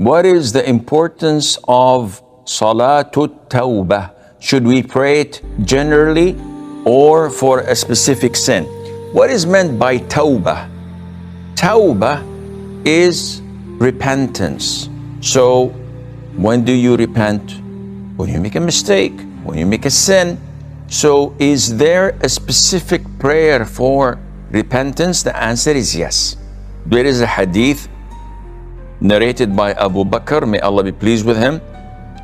What is the importance of Salat al-Tawbah? Should we pray it generally or for a specific sin? What is meant by Tawbah? Tawbah is repentance. So when do you repent? When you make a mistake, when you make a sin. So is there a specific prayer for repentance? The answer is yes. There is a hadith narrated by Abu Bakr, may Allah be pleased with him,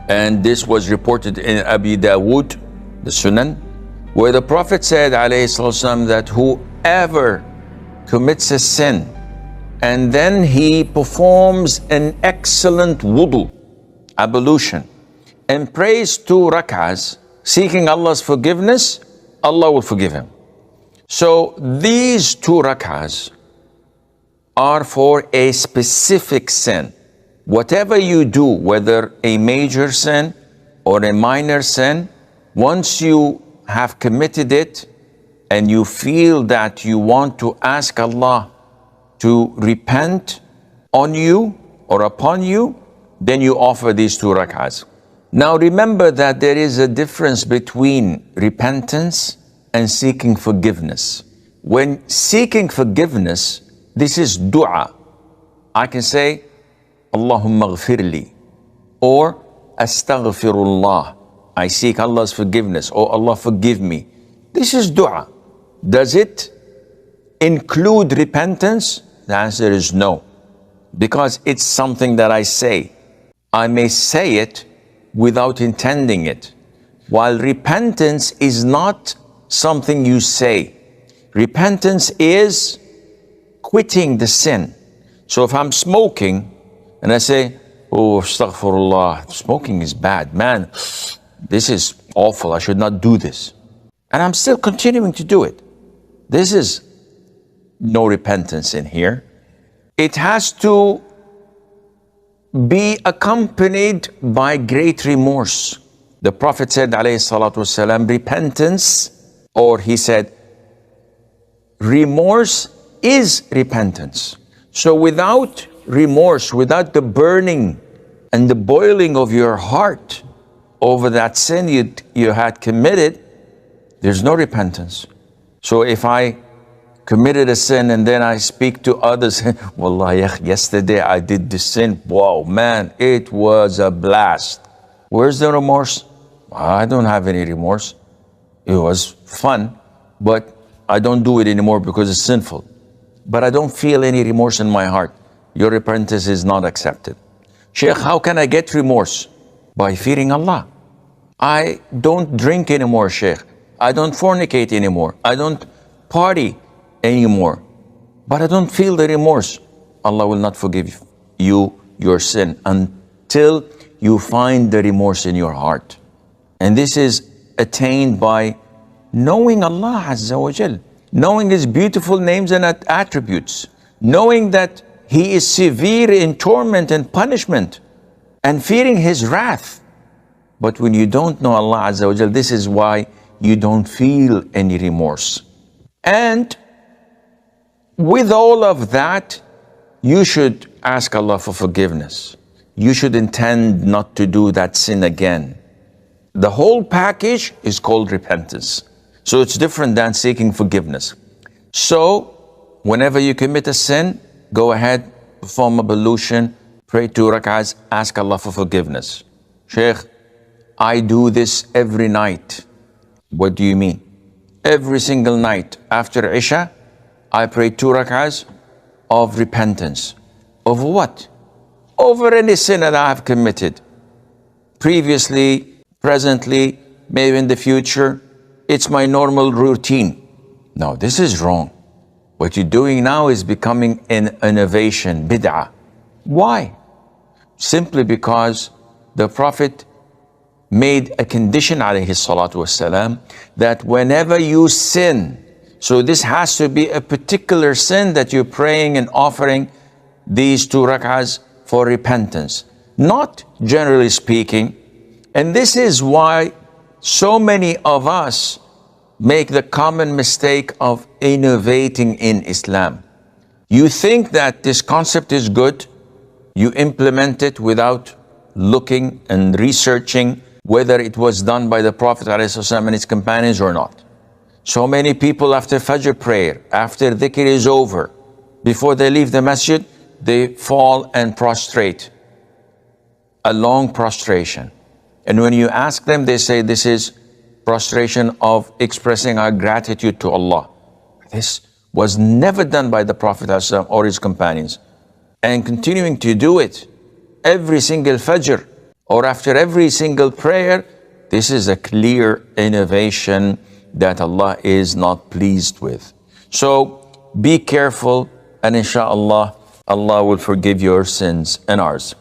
and this was reported in Abi Dawood, the Sunan, where the Prophet said, alayhi salatu that whoever commits a sin and then he performs an excellent wudu, ablution, and prays 2 rak'ahs, seeking Allah's forgiveness, Allah will forgive him. So these 2 rak'ahs are for a specific sin. Whatever you do, whether a major sin or a minor sin, once you have committed it and you feel that you want to ask Allah to repent on you or upon you, then you offer these 2 rak'ahs. Now remember that there is a difference between repentance and seeking forgiveness. When seeking forgiveness, this is dua. I can say, Allahumma ghfirli, or astaghfirullah. I seek Allah's forgiveness, or Allah forgive me. This is dua. Does it include repentance? The answer is no, because it's something that I say. I may say it without intending it, while repentance is not something you say. Repentance is quitting the sin. So if I'm smoking and I say, oh, astaghfirullah, smoking is bad, man, this is awful, I should not do this, and I'm still continuing to do it, this is no repentance in here. It has to be accompanied by great remorse. The Prophet said, alayhi salatu wasalam, repentance, or he said, remorse is repentance. So without remorse, without the burning and the boiling of your heart over that sin you had committed, there's no repentance. So if I committed a sin and then I speak to others, Wallahi, yesterday I did this sin, wow, man, it was a blast. Where's the remorse? I don't have any remorse. It was fun, but I don't do it anymore because it's sinful. But I don't feel any remorse in my heart. Your repentance is not accepted. Sheikh, how can I get remorse? By fearing Allah. I don't drink anymore, Sheikh. I don't fornicate anymore. I don't party anymore. But I don't feel the remorse. Allah will not forgive you your sin until you find the remorse in your heart. And this is attained by knowing Allah Azza wa Jal, knowing His beautiful names and attributes, knowing that He is severe in torment and punishment, and fearing His wrath. But when you don't know Allah Azza wa Jal, this is why you don't feel any remorse. And with all of that, you should ask Allah for forgiveness. You should intend not to do that sin again. The whole package is called repentance. So it's different than seeking forgiveness. So whenever you commit a sin, go ahead, perform ablution, pray 2 rak'ahs, ask Allah for forgiveness. Sheikh, I do this every night. What do you mean? Every single night after Isha, I pray 2 rak'ahs of repentance. Over what? Over any sin that I have committed. Previously, presently, maybe in the future. It's my normal routine. No, this is wrong. What you're doing now is becoming an innovation, bid'ah. Why? Simply because the Prophet made a condition, alayhi salatu wasalam, that whenever you sin, so this has to be a particular sin that you're praying and offering these 2 rak'ahs for repentance, not generally speaking. And this is why so many of us make the common mistake of innovating in Islam. You think that this concept is good, You implement it without looking and researching whether it was done by the Prophet ﷺ and his companions or not. So many people after Fajr prayer, after dhikr is over, before they leave the masjid, they fall and prostrate. A long prostration. And when you ask them, they say this is prostration of expressing our gratitude to Allah. This was never done by the Prophet ﷺ or his companions. And continuing to do it every single Fajr or after every single prayer, this is a clear innovation that Allah is not pleased with. So be careful, and inshallah, Allah will forgive your sins and ours.